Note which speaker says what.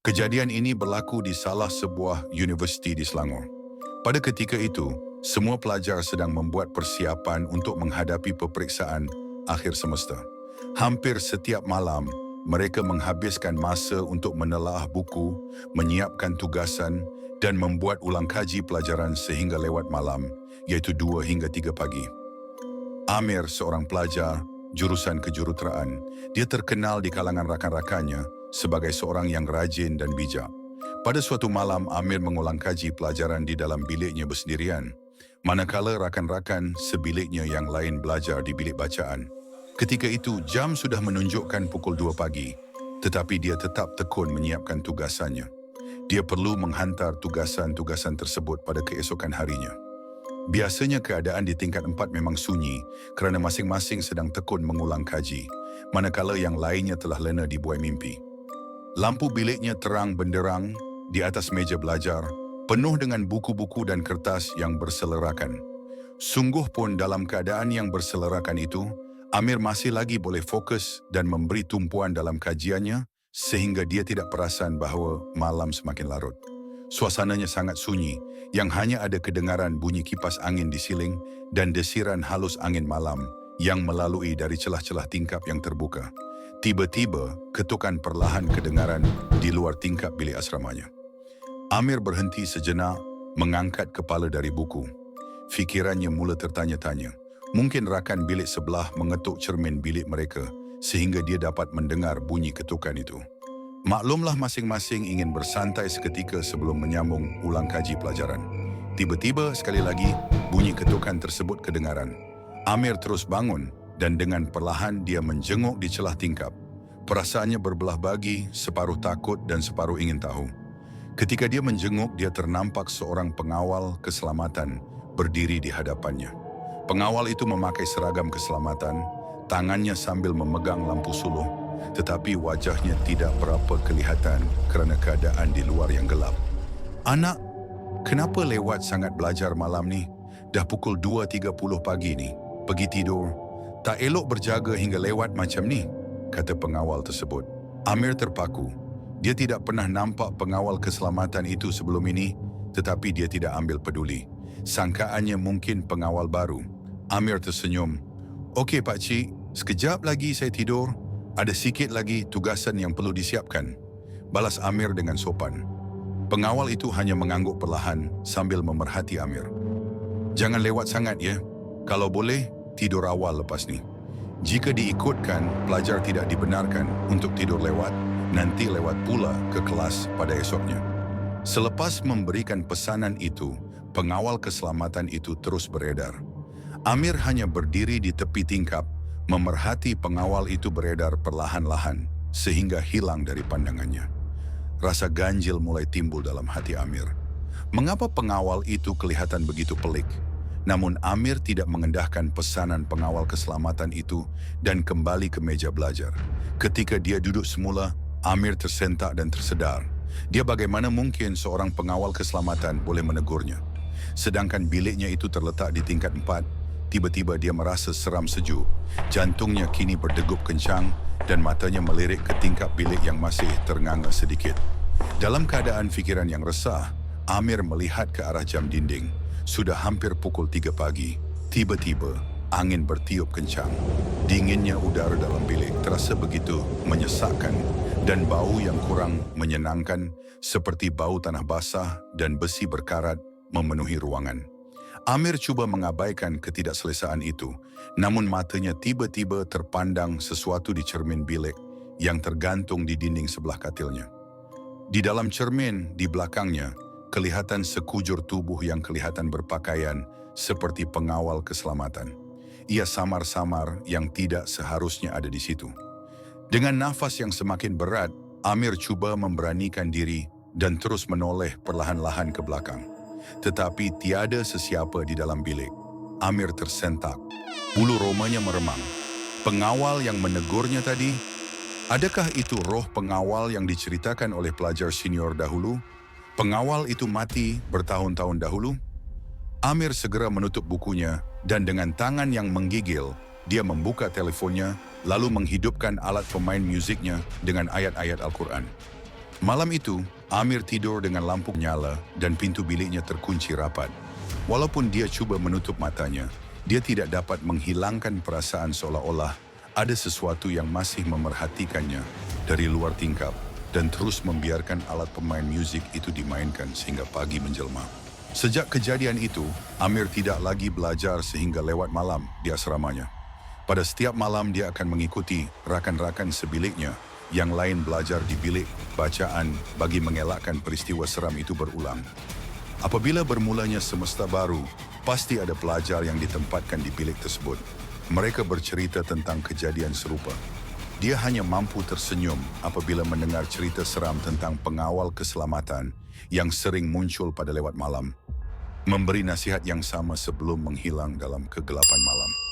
Speaker 1: Kejadian ini berlaku di salah sebuah universiti di Selangor. Pada ketika itu, semua pelajar sedang membuat persiapan untuk menghadapi peperiksaan akhir semester. Hampir setiap malam, mereka menghabiskan masa untuk menelaah buku, menyiapkan tugasan, dan membuat ulang kaji pelajaran sehingga lewat malam, iaitu 2 hingga 3 pagi. Amir, seorang pelajar jurusan kejuruteraan, dia terkenal di kalangan rakan-rakannya sebagai seorang yang rajin dan bijak. Pada suatu malam, Amir mengulang kaji pelajaran di dalam biliknya bersendirian, manakala rakan-rakan sebiliknya yang lain belajar di bilik bacaan. Ketika itu, jam sudah menunjukkan pukul 2 pagi, tetapi dia tetap tekun menyiapkan tugasannya. Dia perlu menghantar tugasan-tugasan tersebut pada keesokan harinya. Biasanya keadaan di tingkat 4 memang sunyi kerana masing-masing sedang tekun mengulang kaji, manakala yang lainnya telah lena dibuai mimpi. Lampu biliknya terang benderang di atas meja belajar, penuh dengan buku-buku dan kertas yang berselerakan. Sungguh pun dalam keadaan yang berselerakan itu, Amir masih lagi boleh fokus dan memberi tumpuan dalam kajiannya sehingga dia tidak perasan bahawa malam semakin larut. Suasananya sangat sunyi, yang hanya ada kedengaran bunyi kipas angin di siling dan desiran halus angin malam yang melalui dari celah-celah tingkap yang terbuka. Tiba-tiba, ketukan perlahan kedengaran di luar tingkap bilik asramanya. Amir berhenti sejenak, mengangkat kepala dari buku. Fikirannya mula tertanya-tanya. Mungkin rakan bilik sebelah mengetuk cermin bilik mereka sehingga dia dapat mendengar bunyi ketukan itu. Maklumlah masing-masing ingin bersantai seketika sebelum menyambung ulang kaji pelajaran. Tiba-tiba sekali lagi bunyi ketukan tersebut kedengaran. Amir terus bangun dan dengan perlahan dia menjenguk di celah tingkap. Perasaannya berbelah bagi, separuh takut dan separuh ingin tahu. Ketika dia menjenguk, dia ternampak seorang pengawal keselamatan berdiri di hadapannya. Pengawal itu memakai seragam keselamatan, tangannya sambil memegang lampu suluh, tetapi wajahnya tidak berapa kelihatan kerana keadaan di luar yang gelap. "Anak, kenapa lewat sangat belajar malam ni? Dah pukul 2.30 pagi ni. Pergi tidur. Tak elok berjaga hingga lewat macam ni," kata pengawal tersebut. Amir terpaku. Dia tidak pernah nampak pengawal keselamatan itu sebelum ini, tetapi dia tidak ambil peduli. Sangkaannya mungkin pengawal baru. Amir tersenyum. "Okey pakcik, sekejap lagi saya tidur. Ada sikit lagi tugasan yang perlu disiapkan," balas Amir dengan sopan. Pengawal itu hanya mengangguk perlahan sambil memerhati Amir. "Jangan lewat sangat ya. Kalau boleh, tidur awal lepas ni. Jika diikutkan, pelajar tidak dibenarkan untuk tidur lewat, nanti lewat pula ke kelas pada esoknya." Selepas memberikan pesanan itu, pengawal keselamatan itu terus beredar. Amir hanya berdiri di tepi tingkap, memerhati pengawal itu beredar perlahan-lahan sehingga hilang dari pandangannya. Rasa ganjil mulai timbul dalam hati Amir. Mengapa pengawal itu kelihatan begitu pelik? Namun Amir tidak mengendahkan pesanan pengawal keselamatan itu dan kembali ke meja belajar. Ketika dia duduk semula, Amir tersentak dan tersedar. Dia bagaimana mungkin seorang pengawal keselamatan boleh menegurnya? Sedangkan biliknya itu terletak di tingkat 4, tiba-tiba dia merasa seram sejuk. Jantungnya kini berdegup kencang dan matanya melirik ke tingkap bilik yang masih ternganga sedikit. Dalam keadaan fikiran yang resah, Amir melihat ke arah jam dinding. Sudah hampir pukul 3 pagi. Tiba-tiba, angin bertiup kencang. Dinginnya udara dalam bilik terasa begitu menyesakkan dan bau yang kurang menyenangkan seperti bau tanah basah dan besi berkarat memenuhi ruangan. Amir cuba mengabaikan ketidakselesaan itu, namun matanya tiba-tiba terpandang sesuatu di cermin bilik yang tergantung di dinding sebelah katilnya. Di dalam cermin, di belakangnya, kelihatan sekujur tubuh yang kelihatan berpakaian seperti pengawal keselamatan. Ia samar-samar yang tidak seharusnya ada di situ. Dengan nafas yang semakin berat, Amir cuba memberanikan diri dan terus menoleh perlahan-lahan ke belakang. Tetapi tiada sesiapa di dalam bilik. Amir tersentak. Bulu romanya meremang. Pengawal yang menegurnya tadi, adakah itu roh pengawal yang diceritakan oleh pelajar senior dahulu? Pengawal itu mati bertahun-tahun dahulu? Amir segera menutup bukunya dan dengan tangan yang menggigil, dia membuka teleponnya lalu menghidupkan alat pemain musiknya dengan ayat-ayat Al-Quran. Malam itu, Amir tidur dengan lampu nyala dan pintu biliknya terkunci rapat. Walaupun dia cuba menutup matanya, dia tidak dapat menghilangkan perasaan seolah-olah ada sesuatu yang masih memerhatikannya dari luar tingkap dan terus membiarkan alat pemain musik itu dimainkan sehingga pagi menjelma. Sejak kejadian itu, Amir tidak lagi belajar sehingga lewat malam di asramanya. Pada setiap malam dia akan mengikuti rakan-rakan sebiliknya yang lain belajar di bilik bacaan bagi mengelakkan peristiwa seram itu berulang. Apabila bermulanya semesta baru, pasti ada pelajar yang ditempatkan di bilik tersebut. Mereka bercerita tentang kejadian serupa. Dia hanya mampu tersenyum apabila mendengar cerita seram tentang pengawal keselamatan yang sering muncul pada lewat malam, memberi nasihat yang sama sebelum menghilang dalam kegelapan malam.